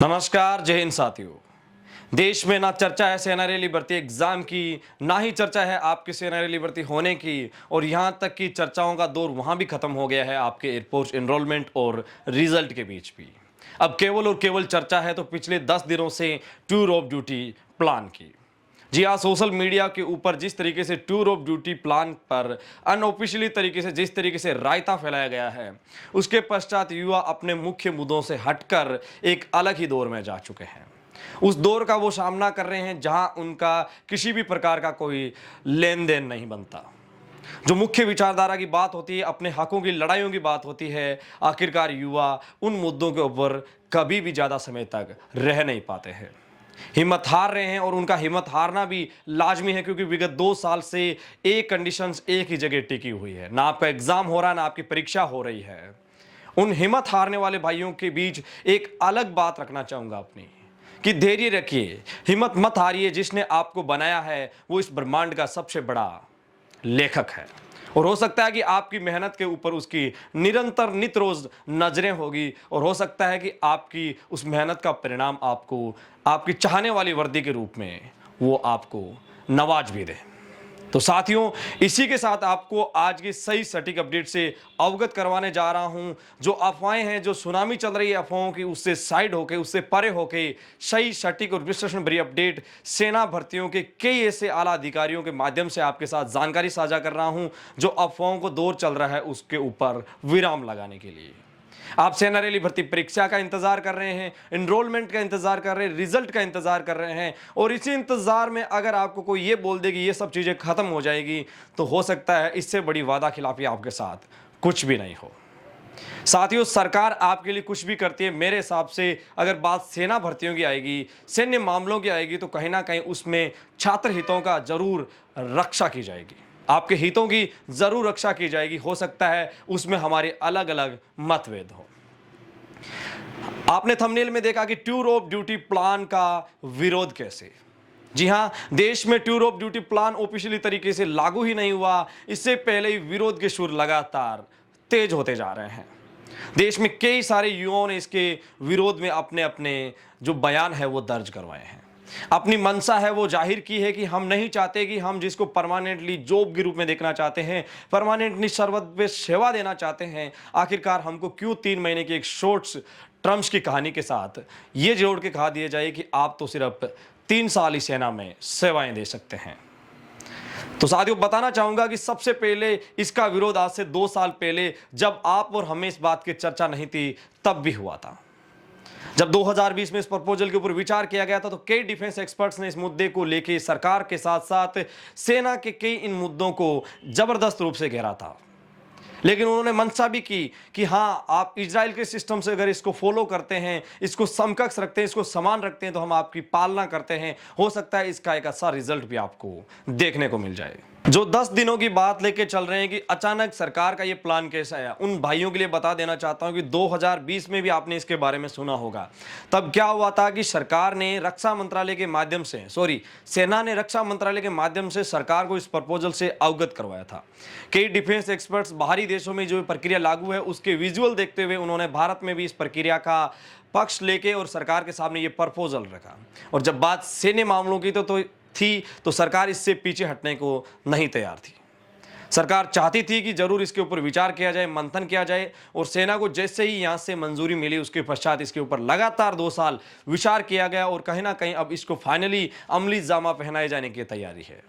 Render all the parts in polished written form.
नमस्कार, जय हिंद साथियों। देश में ना चर्चा है सेना रैली भर्ती एग्जाम की, ना ही चर्चा है आपके सेना रैली भर्ती होने की, और यहां तक कि चर्चाओं का दौर वहां भी खत्म हो गया है आपके एयरपोर्ट एनरोलमेंट और रिजल्ट के बीच भी। अब केवल और केवल चर्चा है तो पिछले 10 दिनों से टूर ऑफ ड्यूटी प्लान की। जी हाँ, सोशल मीडिया के ऊपर जिस तरीके से टूर ऑफ ड्यूटी प्लान पर अनऑफिशियली तरीके से जिस तरीके से रायता फैलाया गया है, उसके पश्चात युवा अपने मुख्य मुद्दों से हटकर एक अलग ही दौर में जा चुके हैं। उस दौर का वो सामना कर रहे हैं जहां उनका किसी भी प्रकार का कोई लेन देन नहीं बनता। जो मुख्य विचारधारा की बात होती है, अपने हकों की लड़ाइयों की बात होती है, आखिरकार युवा उन मुद्दों के ऊपर कभी भी ज़्यादा समय तक रह नहीं पाते हैं, हिम्मत हार रहे हैं। और उनका हिम्मत हारना भी लाजमी है, क्योंकि विगत 2 साल से एक कंडीशंस एक ही जगह टिकी हुई है, ना आपका एग्जाम हो रहा है, ना आपकी परीक्षा हो रही है। उन हिम्मत हारने वाले भाइयों के बीच एक अलग बात रखना चाहूंगा अपनी, कि धैर्य रखिए, हिम्मत मत हारिए। जिसने आपको बनाया है वो इस ब्रह्मांड का सबसे बड़ा लेखक है, और हो सकता है कि आपकी मेहनत के ऊपर उसकी निरंतर नित रोज नजरें होगी, और हो सकता है कि आपकी उस मेहनत का परिणाम आपको आपकी चाहने वाली वर्दी के रूप में वो आपको नवाज भी दे। तो साथियों, इसी के साथ आपको आज की सही सटीक अपडेट से अवगत करवाने जा रहा हूं। जो अफवाहें हैं, जो सुनामी चल रही है अफवाहों की, उससे साइड होके, उससे परे होके सही सटीक और विश्लेषण भरी अपडेट सेना भर्तियों के कई ऐसे आला अधिकारियों के माध्यम से आपके साथ जानकारी साझा कर रहा हूं, जो अफवाहों को दौर चल रहा है उसके ऊपर विराम लगाने के लिए। आप सेना रैली भर्ती परीक्षा का इंतजार कर रहे हैं, एनरोलमेंट का इंतजार कर रहे हैं, रिजल्ट का इंतजार कर रहे हैं, और इसी इंतजार में अगर आपको कोई ये बोल दे कि ये सब चीजें खत्म हो जाएगी, तो हो सकता है इससे बड़ी वादा खिलाफी आपके साथ कुछ भी नहीं हो। साथियों, सरकार आपके लिए कुछ भी करती है, मेरे हिसाब से अगर बात सेना भर्तियों की आएगी, सैन्य मामलों की आएगी, तो कहीं ना कहीं उसमें छात्र हितों का जरूर रक्षा की जाएगी, आपके हितों की जरूर रक्षा की जाएगी। हो सकता है उसमें हमारे अलग अलग मतभेद हो। आपने थंबनेल में देखा कि टूर ऑफ ड्यूटी प्लान का विरोध कैसे। जी हां, देश में tour of duty plan officially तरीके से लागू ही नहीं हुआ, इससे पहले ही विरोध के सुर लगातार तेज होते जा रहे हैं। देश में कई सारे युवाओं ने इसके विरोध में अपने अपने जो बयान है वो दर्ज करवाए हैं, अपनी मंशा है वो जाहिर की है कि हम नहीं चाहते कि हम जिसको परमानेंटली जॉब के रूप में देखना चाहते हैं, परमानेंटली सर्वोत्कृष्ट सेवा देना चाहते हैं, आखिरकार हमको क्यों 3 महीने की एक शॉर्ट्स टर्म्स की कहानी के साथ ये जोड़ के कहा दिया जाए कि आप तो सिर्फ 3 साल ही सेना में सेवाएं दे सकते हैं। तो साथियों, बताना चाहूंगा कि सबसे पहले इसका विरोध आज से 2 साल पहले, जब आप और हमें इस बात की चर्चा नहीं थी, तब भी हुआ था। जब 2020 में इस प्रपोजल के ऊपर विचार किया गया था, तो कई डिफेंस एक्सपर्ट्स ने इस मुद्दे को लेकर सरकार के साथ साथ सेना के कई इन मुद्दों को जबरदस्त रूप से घेरा था। लेकिन उन्होंने मंशा भी की कि हां, आप इजराइल के सिस्टम से अगर इसको फॉलो करते हैं, इसको समकक्ष रखते हैं, इसको समान रखते हैं, तो हम आपकी पालना करते हैं। हो सकता है इसका एक अच्छा रिजल्ट भी आपको देखने को मिल जाए। जो 10 दिनों की बात लेके चल रहे हैं कि अचानक सरकार का ये प्लान कैसा आया, उन भाइयों के लिए बता देना चाहता हूं कि 2020 में भी आपने इसके बारे में सुना होगा। तब क्या हुआ था कि सरकार ने रक्षा मंत्रालय के माध्यम से, सेना ने रक्षा मंत्रालय के माध्यम से सरकार को इस प्रपोजल से अवगत करवाया था। कई डिफेंस एक्सपर्ट्स बाहरी देशों में जो प्रक्रिया लागू है उसके विजुअल देखते हुए उन्होंने भारत में भी इस प्रक्रिया का पक्ष लेके और सरकार के सामने ये प्रपोजल रखा। और जब बात सैन्य मामलों की तो सरकार इससे पीछे हटने को नहीं तैयार थी। सरकार चाहती थी कि जरूर इसके ऊपर विचार किया जाए, मंथन किया जाए, और सेना को जैसे ही यहां से मंजूरी मिली उसके पश्चात इसके ऊपर लगातार 2 साल विचार किया गया, और कहीं ना कहीं अब इसको फाइनली अमली जामा पहनाए जाने की तैयारी है।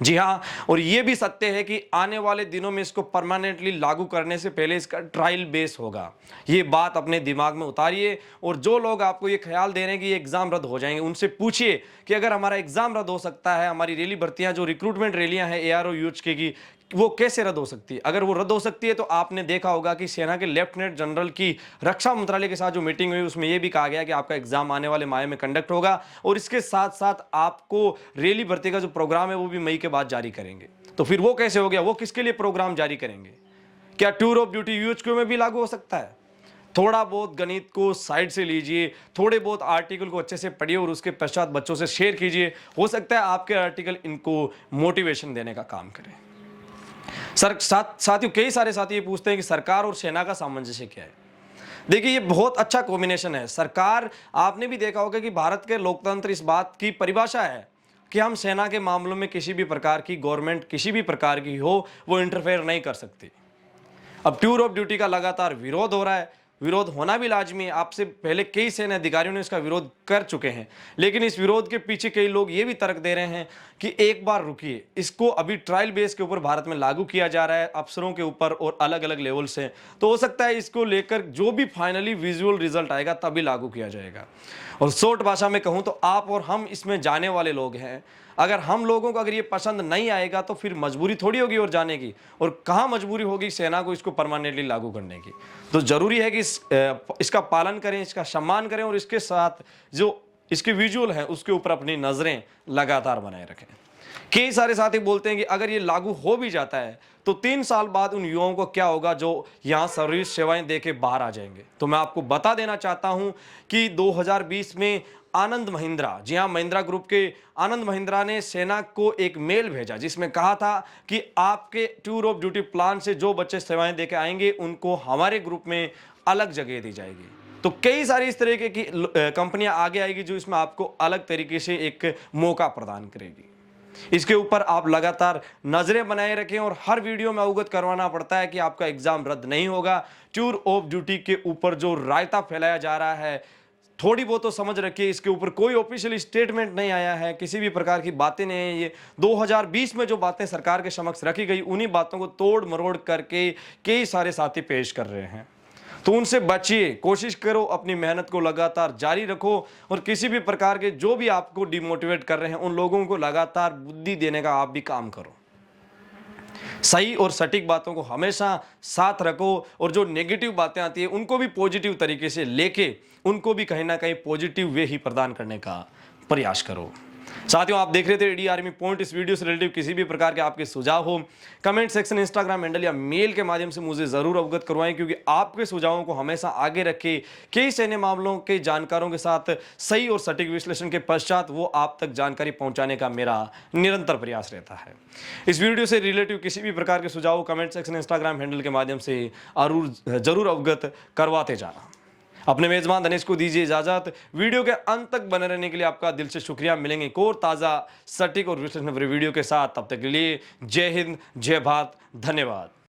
जी हाँ, और ये भी सत्य है कि आने वाले दिनों में इसको परमानेंटली लागू करने से पहले इसका ट्रायल बेस होगा। ये बात अपने दिमाग में उतारिए, और जो लोग आपको ये ख्याल दे रहे हैं कि ये एग्जाम रद्द हो जाएंगे, उनसे पूछिए कि अगर हमारा एग्जाम रद्द हो सकता है, हमारी रैली भर्तियां जो रिक्रूटमेंट रैलियां हैं एआरओ यूएचके की, वो कैसे रद्द हो सकती है। अगर वो रद्द हो सकती है तो आपने देखा होगा कि सेना के लेफ्टिनेंट जनरल की रक्षा मंत्रालय के साथ जो मीटिंग हुई उसमें यह भी कहा गया कि आपका एग्जाम आने वाले माह में कंडक्ट होगा, और इसके साथ साथ आपको रैली भर्ती का जो प्रोग्राम है वो भी मई के बाद जारी करेंगे। तो फिर वो कैसे हो गया, वो किसके लिए प्रोग्राम जारी करेंगे? क्या टूर ऑफ ड्यूटी यूएचक्यू में भी लागू हो सकता है? थोड़ा बहुत गणित को साइड से लीजिए, थोड़े बहुत आर्टिकल को अच्छे से पढ़िए और उसके पश्चात बच्चों से शेयर कीजिए। हो सकता है आपके आर्टिकल इनको मोटिवेशन देने का काम करें। साथियों, कई सारे साथी ये पूछते हैं कि सरकार और सेना का सामंजस्य क्या है। देखिए, ये बहुत अच्छा कॉम्बिनेशन है। सरकार, आपने भी देखा होगा कि भारत के लोकतंत्र इस बात की परिभाषा है कि हम सेना के मामलों में किसी भी प्रकार की गवर्नमेंट किसी भी प्रकार की हो, वो इंटरफेयर नहीं कर सकती। अब टूर ऑफ ड्यूटी का लगातार विरोध हो रहा है, विरोध होना भी लाजमी है। आपसे पहले कई सेना अधिकारियों ने इसका विरोध कर चुके हैं, लेकिन इस विरोध के पीछे कई लोग ये भी तर्क दे रहे हैं कि एक बार रुकिए, इसको अभी ट्रायल बेस के ऊपर भारत में लागू किया जा रहा है, अफसरों के ऊपर और अलग अलग लेवल से। तो हो सकता है इसको लेकर जो भी फाइनली विजुअल रिजल्ट आएगा तभी लागू किया जाएगा। और शॉर्ट भाषा में कहूँ तो आप और हम इसमें जाने वाले लोग हैं। अगर हम लोगों को अगर ये पसंद नहीं आएगा तो फिर मजबूरी थोड़ी होगी और जाने की, और कहाँ मजबूरी होगी सेना को इसको परमानेंटली लागू करने की। तो जरूरी है कि इसका पालन करें, इसका सम्मान करें, और इसके साथ जो इसके विजुअल है उसके ऊपर अपनी नजरें लगातार बनाए रखें। कई सारे साथी बोलते हैं कि अगर ये लागू हो भी जाता है तो 3 साल बाद उन युवाओं को क्या होगा जो यहाँ सर्विस सेवाएं देके बाहर आ जाएंगे। तो मैं आपको बता देना चाहता हूं कि 2020 में आनंद महिंद्रा, जी हाँ, महिंद्रा ग्रुप के आनंद महिंद्रा ने सेना को एक मेल भेजा जिसमें कहा था कि आपके टूर ऑफ ड्यूटी प्लान से जो बच्चे सेवाएं देके आएंगे उनको हमारे ग्रुप में अलग जगह दी जाएगी। तो कई सारी इस तरीके की कंपनियां आगे आएगी जो इसमें आपको अलग तरीके से एक मौका प्रदान करेगी। इसके ऊपर आप लगातार नजरें बनाए रखें, और हर वीडियो में अवगत करवाना पड़ता है कि आपका एग्जाम रद्द नहीं होगा। टूर ऑफ ड्यूटी के ऊपर जो रायता फैलाया जा रहा है, थोड़ी बहुत तो समझ रखिए, इसके ऊपर कोई ऑफिशियल स्टेटमेंट नहीं आया है, किसी भी प्रकार की बातें नहीं है। ये 2020 में जो बातें सरकार के समक्ष रखी गई उन्हीं बातों को तोड़ मरोड़ करके कई सारे साथी पेश कर रहे हैं। तो उनसे बचिए, कोशिश करो, अपनी मेहनत को लगातार जारी रखो, और किसी भी प्रकार के जो भी आपको डिमोटिवेट कर रहे हैं उन लोगों को लगातार बुद्धि देने का आप भी काम करो। सही और सटीक बातों को हमेशा साथ रखो, और जो नेगेटिव बातें आती है उनको भी पॉजिटिव तरीके से लेके उनको भी कहीं ना कहीं पॉजिटिव वे ही प्रदान करने का प्रयास करो। साथियों, आप देख रहे थे डी आर्मी पॉइंट। इस वीडियो से रिलेटिव किसी भी प्रकार के आपके सुझाव हो, कमेंट सेक्शन, इंस्टाग्राम हैंडल या मेल के माध्यम से मुझे जरूर अवगत करवाएं, क्योंकि आपके सुझावों को हमेशा आगे रखे कई सैन्य मामलों के जानकारों के साथ सही और सटीक विश्लेषण के पश्चात वो आप तक जानकारी पहुंचाने का मेरा निरंतर प्रयास रहता है। इस वीडियो से रिलेटिव किसी भी प्रकार के सुझाव कमेंट सेक्शन, इंस्टाग्राम हैंडल के माध्यम से जरूर अवगत करवाते जाना। अपने मेजबान धनेश को दीजिए इजाजत। वीडियो के अंत तक बने रहने के लिए आपका दिल से शुक्रिया। मिलेंगे एक और ताज़ा, सटीक और विश्लेषण भरे वीडियो के साथ। तब तक के लिए जय हिंद, जय भारत, धन्यवाद।